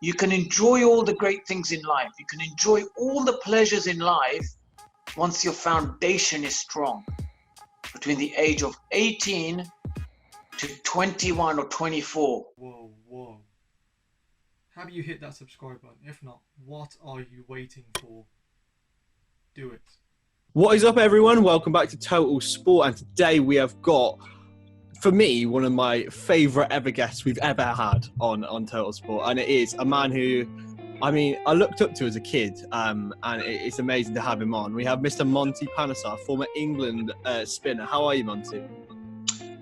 You can enjoy all the great things in life. You can enjoy all the pleasures in life once your foundation is strong. Between the age of 18 to 21 or 24. Whoa, whoa. Have you hit that subscribe button? If not, what are you waiting for? Do it. What is up, everyone? Welcome back to Total Sport, and today we have got, for me, one of my favourite ever guests we've ever had on Total Sport, and it is a man who, I looked up to as a kid, and it's amazing to have him on. We have Mr. Monty Panesar, former England spinner. How are you, Monty?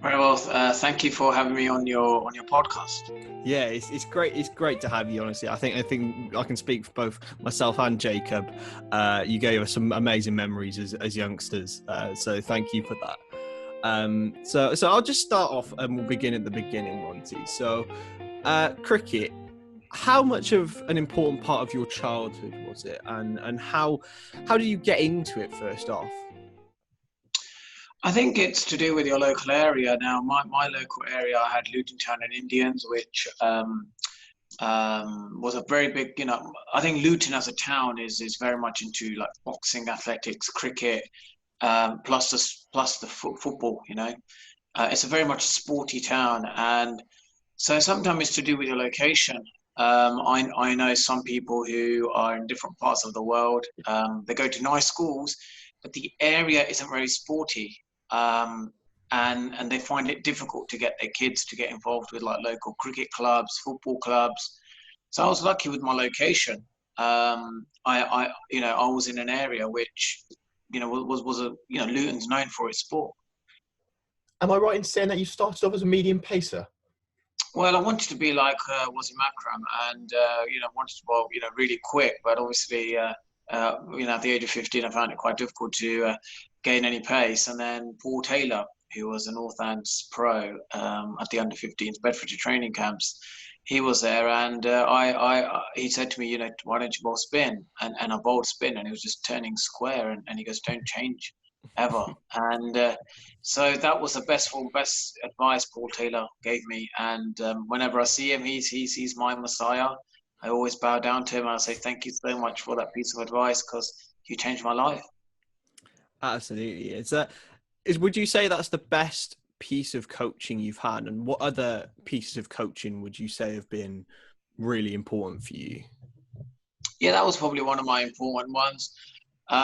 Very well. Thank you for having me on your podcast. Yeah, it's great. It's great to have you. Honestly, I think I can speak for both myself and Jacob. You gave us some amazing memories as youngsters. So thank you for that. So I'll just start off and we'll begin at the beginning, Monty. So, cricket. How much of an important part of your childhood was it, and how do you get into it first off? I think it's to do with your local area. Now, my local area, I had Luton Town and Indians, which was a very big, I think Luton as a town is very much into like boxing, athletics, cricket, plus the football, It's a very much sporty town. And so sometimes it's to do with your location. I know some people who are in different parts of the world. They go to nice schools, but the area isn't very sporty. And they find it difficult to get their kids to get involved with like local cricket clubs, football clubs. So I was lucky with my location. I was in an area which, Luton's known for its sport. Am I right in saying that you started off as a medium pacer? Well, I wanted to be like Wasim Akram, and wanted to bowl, really quick. But obviously, at the age of 15, I found it quite difficult to gain any pace. And then Paul Taylor, who was a Northants pro at the under-15s Bedfordshire training camps, he was there, and he said to me, why don't you bowl spin? And I bowled spin, and it was just turning square. And he goes, don't change ever. And so that was the best advice Paul Taylor gave me. And whenever I see him, he's my messiah. I always bow down to him and I say, thank you so much for that piece of advice, because you changed my life. Absolutely. Would you say that's the best piece of coaching you've had? And what other pieces of coaching would you say have been really important for you? Yeah, that was probably one of my important ones.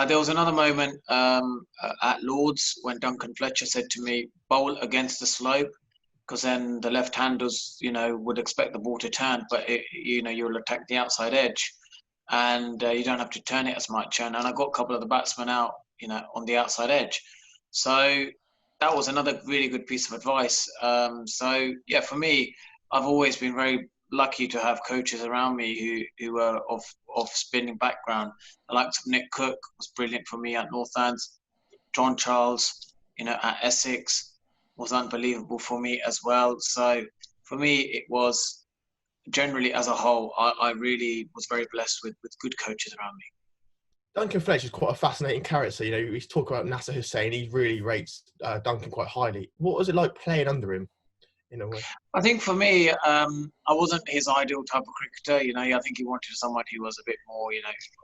There was another moment at Lord's when Duncan Fletcher said to me, bowl against the slope, because then the left-handers, would expect the ball to turn, but you'll attack the outside edge, and you don't have to turn it as much. And I got a couple of the batsmen out, on the outside edge. So that was another really good piece of advice. So yeah, for me, I've always been very lucky to have coaches around me who are of spinning background. The likes of Nick Cook was brilliant for me at Northants. John Charles, at Essex, was unbelievable for me as well. So for me, it was generally as a whole, I really was very blessed with good coaches around me. Duncan Fletcher is quite a fascinating character. We talk about Nasser Hussain. He really rates Duncan quite highly. What was it like playing under him, in a way? I think for me, I wasn't his ideal type of cricketer. I think he wanted someone who was a bit more,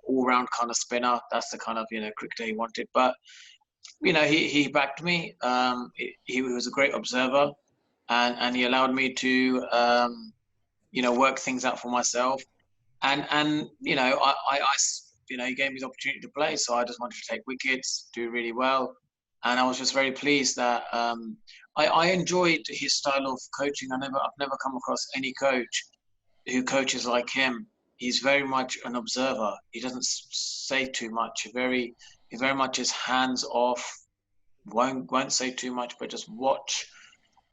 all-round kind of spinner. That's the kind of, cricketer he wanted. But he backed me. He was a great observer, and he allowed me to, work things out for myself. And he gave me the opportunity to play, so I just wanted to take wickets, do really well, and I was just very pleased that I enjoyed his style of coaching. I've never come across any coach who coaches like him. He's very much an observer. He doesn't say too much. He very much is hands off. Won't say too much, but just watch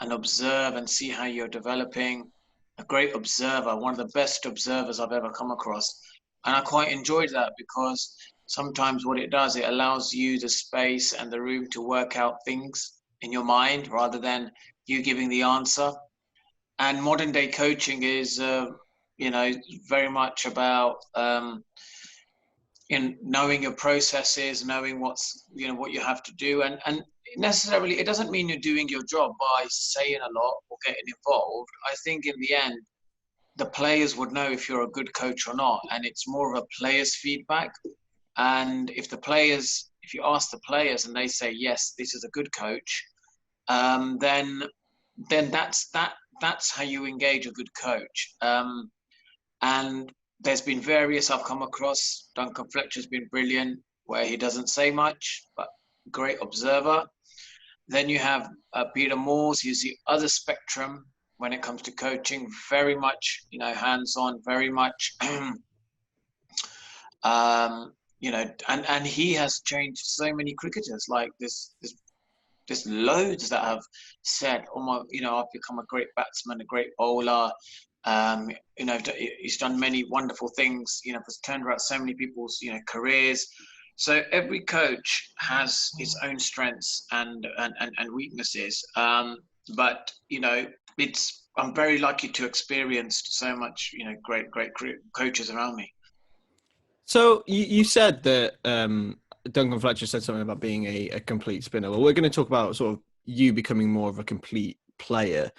and observe and see how you're developing. A great observer, one of the best observers I've ever come across. And I quite enjoyed that, because sometimes what it does, it allows you the space and the room to work out things in your mind rather than you giving the answer. And modern day coaching is, very much about in knowing your processes, knowing what you have to do, and necessarily it doesn't mean you're doing your job by saying a lot or getting involved. I think in the end, the players would know if you're a good coach or not, and it's more of a player's feedback. And if you ask the players and they say yes, this is a good coach, then that's how you engage a good coach. And there's been various I've come across. Duncan Fletcher's been brilliant, where he doesn't say much, but great observer. Then you have Peter Moores, who's the other spectrum when it comes to coaching, very much, hands-on, very much, and he has changed so many cricketers. Like there's loads that have said, "Oh my, I've become a great batsman, a great bowler." He's done many wonderful things. Has turned around so many people's careers. So every coach has its own strengths and weaknesses. But I'm very lucky to experience so much great coaches around me. So you said that Duncan Fletcher said something about being a complete spinner. Well, we're going to talk about sort of you becoming more of a complete player.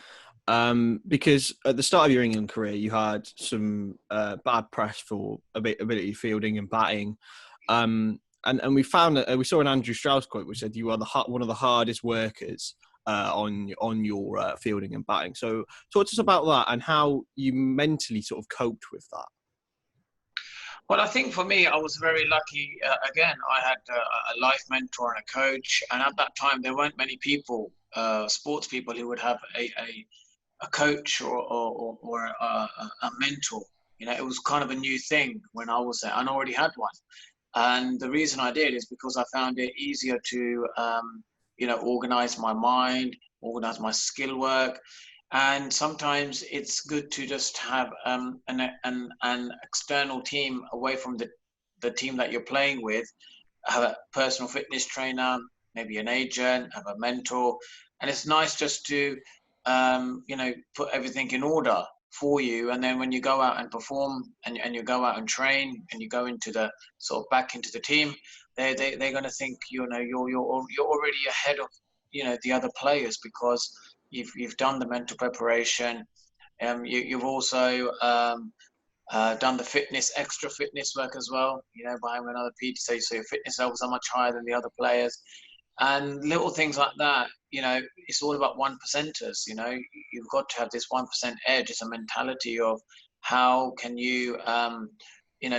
Because at the start of your England career, you had some bad press for ability fielding and batting. And we found that we saw an Andrew Strauss quote which said you are one of the hardest workers on your fielding and batting. So talk to us about that and how you mentally sort of coped with that. Well, I think for me, I was very lucky. Again, I had a life mentor and a coach, and at that time there weren't many people, sports people, who would have a coach or a mentor. It was kind of a new thing when I was there, and I already had one. And the reason I did is because I found it easier to, organize my mind, organize my skill work. And sometimes it's good to just have an external team away from the team that you're playing with, have a personal fitness trainer, maybe an agent, have a mentor. And it's nice just to, put everything in order for you. And then when you go out and perform and you go out and train and you go into the sort of back into the team, they're going to think, you're already ahead of, the other players because you've done the mental preparation. You've also done the extra fitness work as well, by having another PT, so your fitness levels are much higher than the other players. And little things like that, it's all about one percenters. You've got to have this 1% edge. It's a mentality of how can you,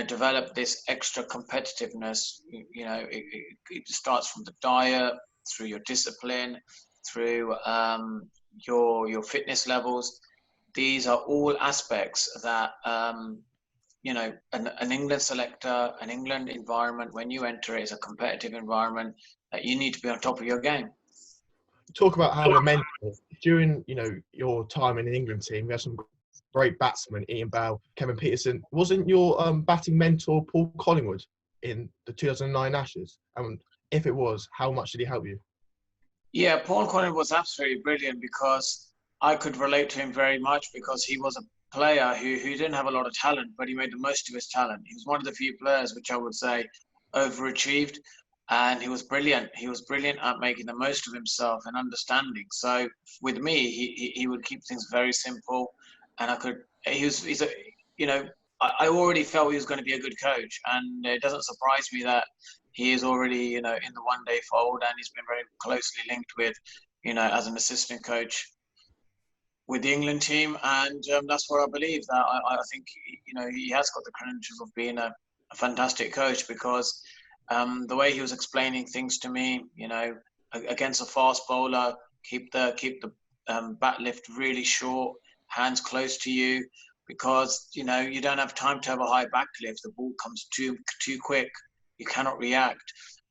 develop this extra competitiveness. It starts from the diet, through your discipline, through your fitness levels. These are all aspects that, an England selector, an England environment, when you enter it, is a competitive environment that you need to be on top of your game. Talk about having a mentor. During, your time in the England team, we had some great batsmen, Ian Bell, Kevin Peterson. Wasn't your batting mentor Paul Collingwood in the 2009 Ashes? And if it was, how much did he help you? Yeah, Paul Collingwood was absolutely brilliant because I could relate to him very much because he was a player who didn't have a lot of talent, but he made the most of his talent. He was one of the few players which I would say overachieved, and he was brilliant. He was brilliant at making the most of himself and understanding. So with me, he would keep things very simple, and I already felt he was going to be a good coach, and it doesn't surprise me that he is already, in the one-day fold, and he's been very closely linked with, as an assistant coach with the England team. And that's what I believe, that I think, he has got the credentials of being a fantastic coach because the way he was explaining things to me, against a fast bowler, keep the bat lift really short, hands close to you, because, you don't have time to have a high back lift. The ball comes too quick. You cannot react.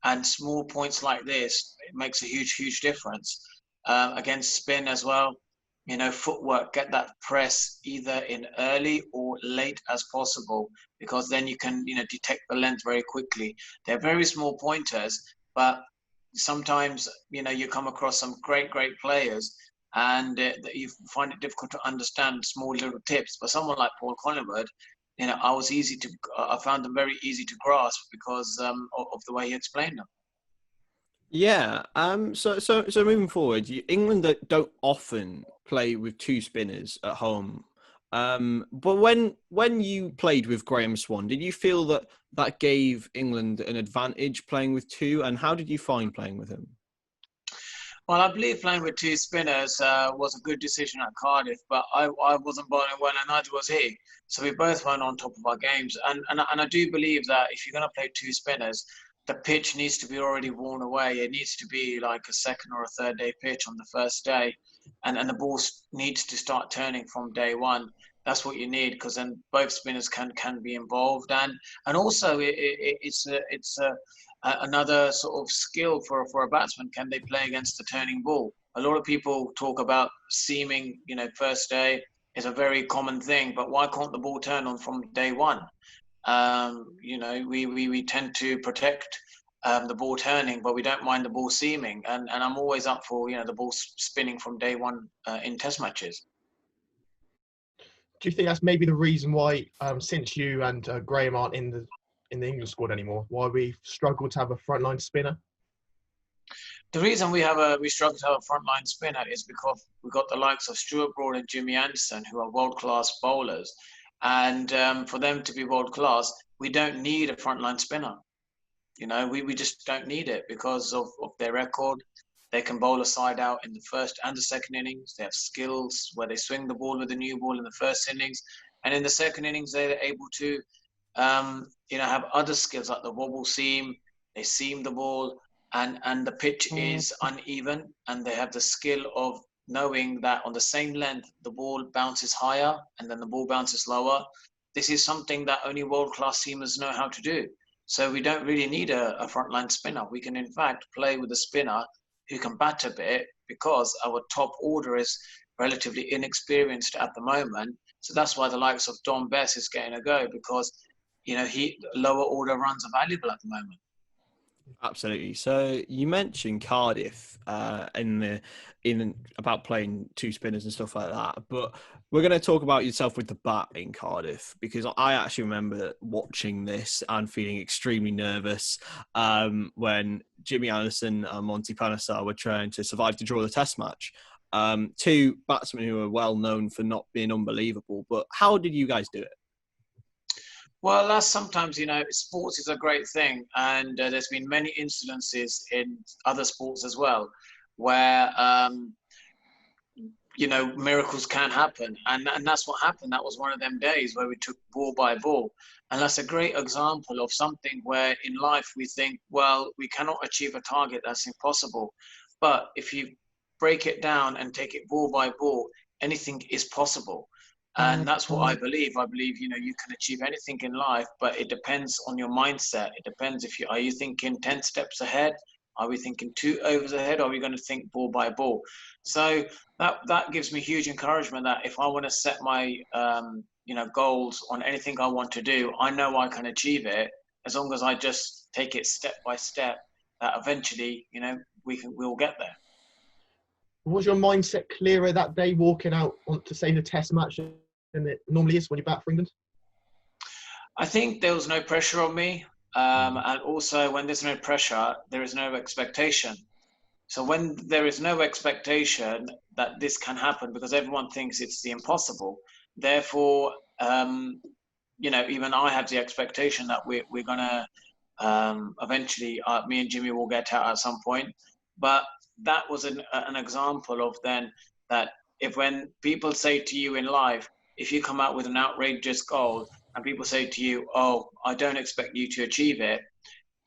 And small points like this, it makes a huge difference. Against spin as well, footwork, get that press either in early or late as possible, because then you can, detect the length very quickly. They're very small pointers, but sometimes, you come across some great players and you find it difficult to understand small little tips. But someone like Paul Collingwood, I found them very easy to grasp because of the way he explained them. Yeah. So moving forward, England don't often play with two spinners at home. But when you played with Graham Swan, did you feel that gave England an advantage playing with two? And how did you find playing with him? Well, I believe playing with two spinners was a good decision at Cardiff, but I wasn't bowling well, and neither was he. So we both weren't on top of our games. And I do believe that if you're going to play two spinners, the pitch needs to be already worn away. It needs to be like a second or a third day pitch on the first day. And the ball needs to start turning from day one. That's what you need, because then both spinners can be involved. And also it's another sort of skill for a batsman. Can they play against the turning ball? A lot of people talk about seaming, first day is a very common thing, but why can't the ball turn on from day one? We tend to protect the ball turning, but we don't mind the ball seaming. And I'm always up for, the ball spinning from day one in test matches. Do you think that's maybe the reason why, since you and Graham aren't in the England squad anymore, why we struggle to have a frontline spinner? The reason we struggle to have a frontline spinner is because we've got the likes of Stuart Broad and Jimmy Anderson, who are world-class bowlers. And for them to be world-class, we don't need a frontline spinner. We just don't need it because of their record. They can bowl a side out in the first and the second innings. They have skills where they swing the ball with a new ball in the first innings. And in the second innings, they're able to, have other skills like the wobble seam. They seam the ball, and the pitch is uneven. And they have the skill of knowing that on the same length, the ball bounces higher and then the ball bounces lower. This is something that only world-class seamers know how to do. So we don't really need a frontline spinner. We can, in fact, play with a spinner who can bat a bit, because our top order is relatively inexperienced at the moment. So that's why the likes of Dom Bess is getting a go, because lower order runs are valuable at the moment. Absolutely. So you mentioned Cardiff in about playing two spinners and stuff like that, but we're going to talk about yourself with the bat in Cardiff, because I actually remember watching this and feeling extremely nervous when Jimmy Anderson and Monty Panesar were trying to survive to draw the Test match. Two batsmen who are well known for not being unbelievable, but how did you guys do it? Well, that's sometimes, sports is a great thing. And there's been many incidences in other sports as well, where, miracles can happen. And that's what happened. That was one of them days where we took ball by ball. And that's a great example of something where in life we think, well, we cannot achieve a target, that's impossible. But if you break it down and take it ball by ball, anything is possible. And that's what I believe. I believe, you can achieve anything in life, but it depends on your mindset. It depends are you thinking 10 steps ahead? Are we thinking 2 overs ahead? Or are we going to think ball by ball? So that gives me huge encouragement that if I want to set my, goals on anything I want to do, I know I can achieve it as long as I just take it step by step, that eventually, we'll get there. Was your mindset clearer that day walking out to say the Test match than it normally is when you bat for England? I think there was no pressure on me. And also when there's no pressure, there is no expectation. So when there is no expectation that this can happen, because everyone thinks it's the impossible, therefore, even I have the expectation that we're going to eventually, me and Jimmy will get out at some point. But that was an example of then that when people say to you in life, if you come out with an outrageous goal and people say to you, oh, I don't expect you to achieve it,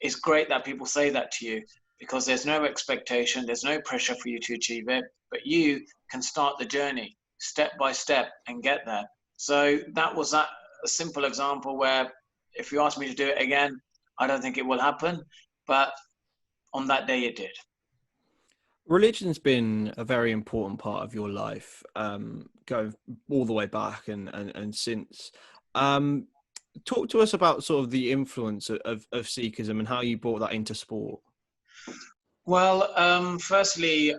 it's great that people say that to you, because there's no expectation, there's no pressure for you to achieve it, but you can start the journey step by step and get there. So that was a simple example where if you ask me to do it again, I don't think it will happen, but on that day it did. Religion's been a very important part of your life, going all the way back and since. Talk to us about sort of the influence of Sikhism and how you brought that into sport. Well, firstly,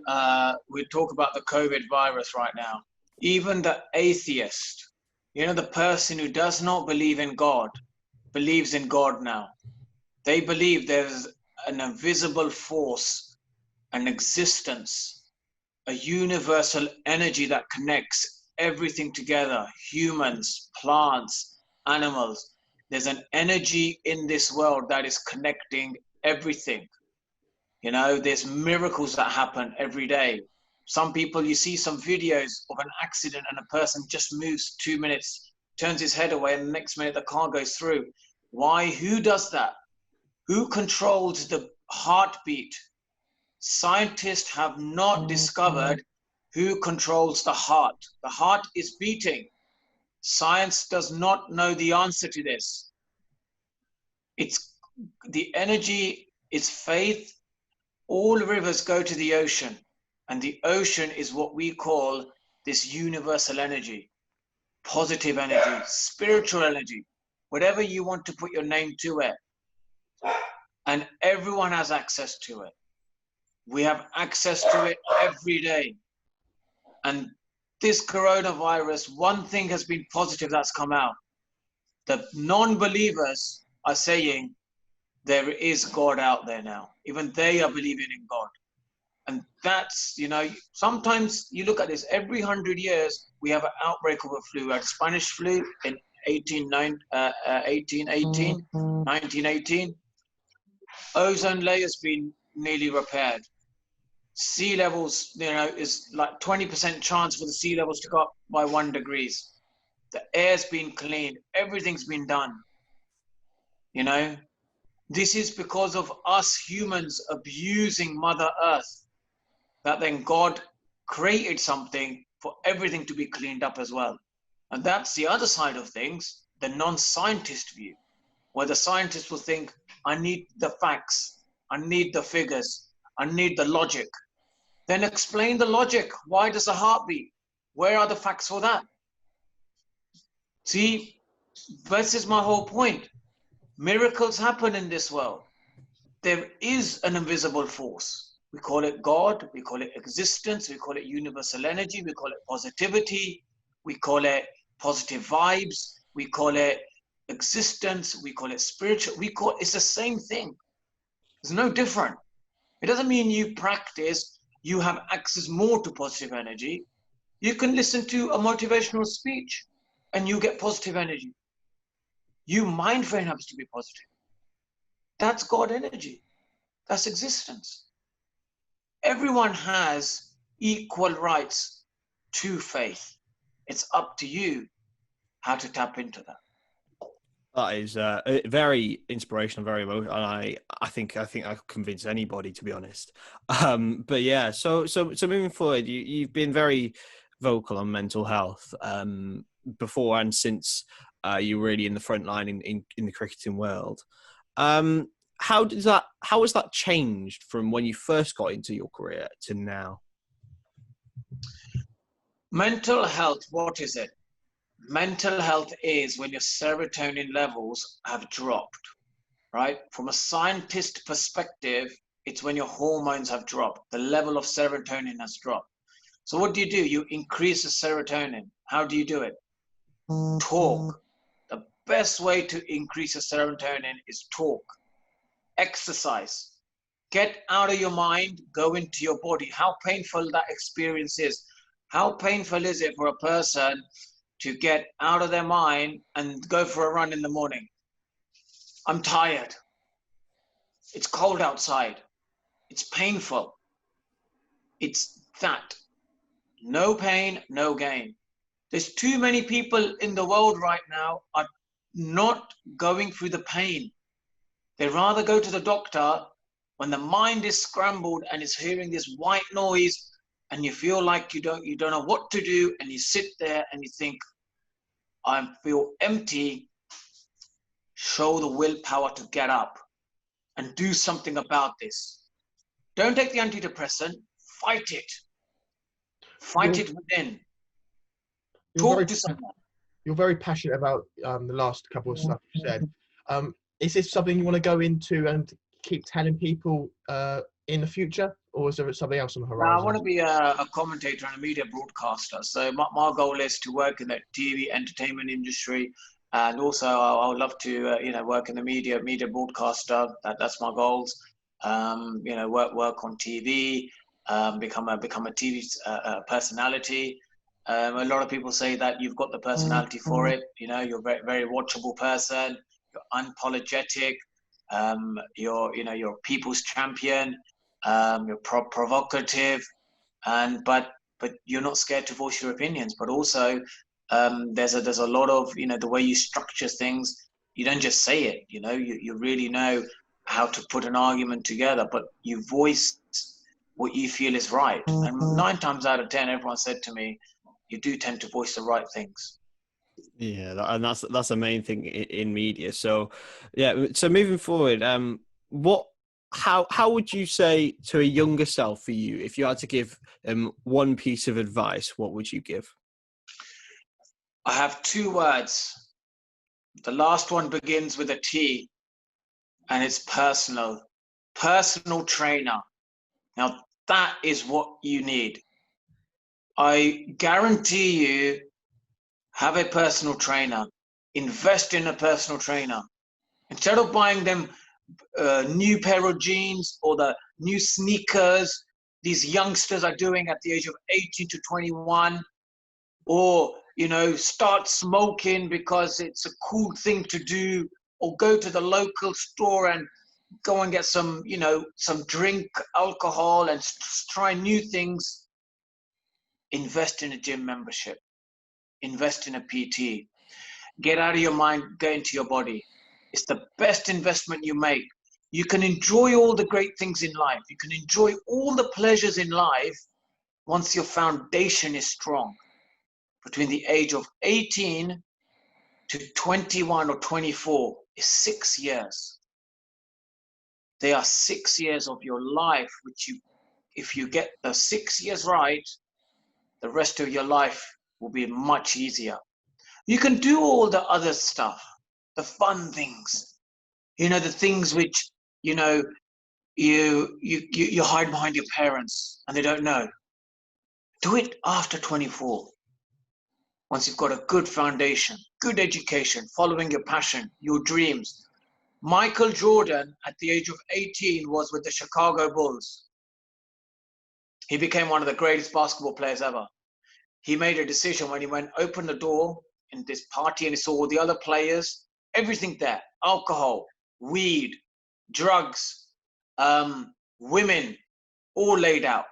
we talk about the COVID virus right now. Even the atheist, the person who does not believe in God, believes in God now. They believe there's an invisible force, an existence, a universal energy that connects everything together, humans, plants, animals. There's an energy in this world that is connecting everything. You know, there's miracles that happen every day. Some people, you see some videos of an accident and a person just moves 2 minutes, turns his head away, and the next minute the car goes through. Why? Who does that? Who controls the heartbeat? Scientists have not discovered who controls the heart. The heart is beating. Science does not know the answer to this. It's the energy, it's faith. All rivers go to the ocean, and the ocean is what we call this universal energy, positive energy, spiritual energy, whatever you want to put your name to it. And everyone has access to it. We have access to it every day. And this coronavirus, one thing has been positive that's come out. The non-believers are saying there is God out there now. Even they are believing in God. And that's, you know, sometimes you look at this, every 100 years, we have an outbreak of a flu. We had Spanish flu in 1918. Ozone layer's been nearly repaired. Sea levels, you know, is like 20% chance for the sea levels to go up by 1 degree. The air's been cleaned. Everything's been done. You know, this is because of us humans abusing Mother Earth, that then God created something for everything to be cleaned up as well. And that's the other side of things, the non-scientist view, where the scientist will think, I need the facts, I need the figures, I need the logic. Then explain the logic. Why does the heart beat? Where are the facts for that? See, this is my whole point. Miracles happen in this world. There is an invisible force. We call it God, we call it existence, we call it universal energy, we call it positivity, we call it positive vibes, we call it existence, we call it spiritual, it's the same thing. It's no different. It doesn't mean you practice, you have access more to positive energy. You can listen to a motivational speech and you get positive energy. Your mind frame happens to be positive. That's God energy. That's existence. Everyone has equal rights to faith. It's up to you how to tap into that. That is very inspirational, very emotional. And I think I could convince anybody, to be honest. But yeah, so moving forward, you've been very vocal on mental health before and since you're really in the front line in the cricketing world. How has that changed from when you first got into your career to now? Mental health, what is it? Mental health is when your serotonin levels have dropped, right? From a scientist perspective, it's when your hormones have dropped. The level of serotonin has dropped. So what do? You increase the serotonin. How do you do it? Talk. The best way to increase the serotonin is talk. Exercise. Get out of your mind, go into your body. How painful that experience is. How painful is it for a person to get out of their mind and go for a run in the morning? I'm tired. It's cold outside. It's painful. It's that. No pain, no gain. There's too many people in the world right now are not going through the pain. They rather go to the doctor when the mind is scrambled and is hearing this white noise and you feel like you don't know what to do, and you sit there and you think, I feel empty. Show the willpower to get up and do something about this. Don't take the antidepressant, fight it. Fight it within. Talk to someone. You're very passionate about the last couple of stuff you said. Is this something you want to go into and keep telling people in the future, or is there something else on the horizon? I want to be a commentator and a media broadcaster. So my goal is to work in the TV entertainment industry, and also I would love to work in the media broadcaster. That's my goals. Work on TV, become a TV personality. A lot of people say that you've got the personality for it. You know, you're a very, very watchable person. You're unapologetic. You're a people's champion. You're provocative, but you're not scared to voice your opinions. But also, there's a lot of, the way you structure things. You don't just say it. You really know how to put an argument together, but you voice what you feel is right. And 9 times out of 10, everyone said to me, you do tend to voice the right things. Yeah, and that's the main thing in media. So, yeah. So moving forward, how would you say to a younger self for you, if you had to give one piece of advice, what would you give? I have 2 words. The last one begins with a T, and it's personal. Personal trainer. Now, that is what you need. I guarantee you, have a personal trainer. Invest in a personal trainer. Instead of buying them new pair of jeans or the new sneakers these youngsters are doing at the age of 18 to 21, or start smoking because it's a cool thing to do, or go to the local store and go and get some drink alcohol and try new things. Invest in a gym membership. Invest in a PT. Get out of your mind, get into your body. It's the best investment you make. You can enjoy all the great things in life. You can enjoy all the pleasures in life once your foundation is strong. Between the age of 18 to 21 or 24 is 6 years. They are 6 years of your life, which if you get the 6 years right, the rest of your life will be much easier. You can do all the other stuff, the fun things, the things which, you hide behind your parents and they don't know. Do it after 24. Once you've got a good foundation, good education, following your passion, your dreams. Michael Jordan, at the age of 18, was with the Chicago Bulls. He became one of the greatest basketball players ever. He made a decision when he opened the door in this party and he saw all the other players, everything there, alcohol, weed, drugs, women, all laid out.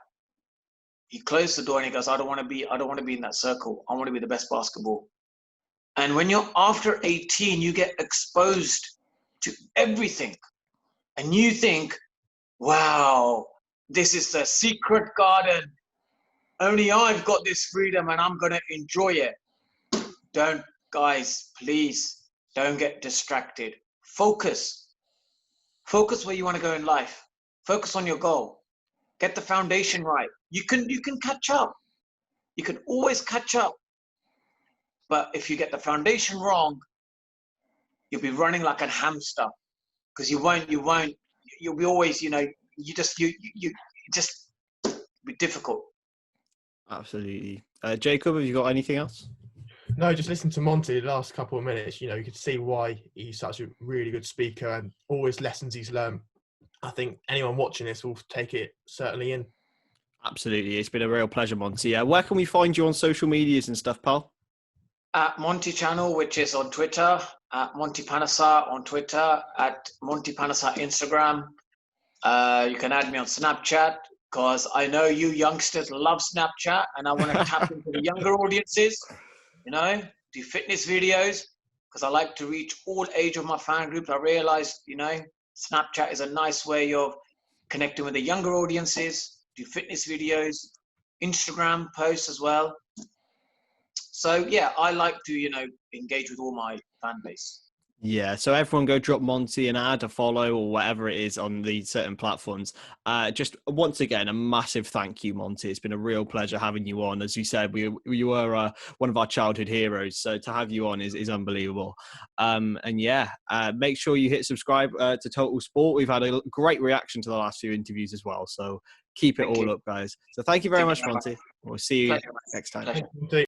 He closed the door and he goes, I don't want to be in that circle. I want to be the best basketball. And when you're after 18, you get exposed to everything. And you think, wow, this is the secret garden. Only I've got this freedom and I'm going to enjoy it. Guys, please don't get distracted. Focus where you want to go in life. Focus on your goal. Get the foundation right. You can catch up. You can always catch up. But if you get the foundation wrong, you'll be running like a hamster, because you'll be always, you just be difficult. Absolutely. Jacob, have you got anything else? No, just listen to Monty the last couple of minutes. You could see why he's such a really good speaker and always lessons he's learned. I think anyone watching this will take it certainly in. Absolutely. It's been a real pleasure, Monty. Where can we find you on social medias and stuff, pal? At Monty Channel, which is on Twitter, at Monty Panesar on Twitter, at Monty Panesar Instagram. You can add me on Snapchat, because I know you youngsters love Snapchat and I want to tap into the younger audiences, do fitness videos, because I like to reach all age of my fan groups. I realized, Snapchat is a nice way of connecting with the younger audiences, do fitness videos, Instagram posts as well. So yeah, I like to, engage with all my fan base. Yeah, so everyone go drop Monty an ad, a follow, or whatever it is on the certain platforms. Just once again, a massive thank you, Monty. It's been a real pleasure having you on. As you said, you were one of our childhood heroes, so to have you on is unbelievable. And yeah, make sure you hit subscribe to TotalSport. We've had a great reaction to the last few interviews as well, so keep it all up, guys. So thank you very much, Monty. We'll see you next time. Thank you.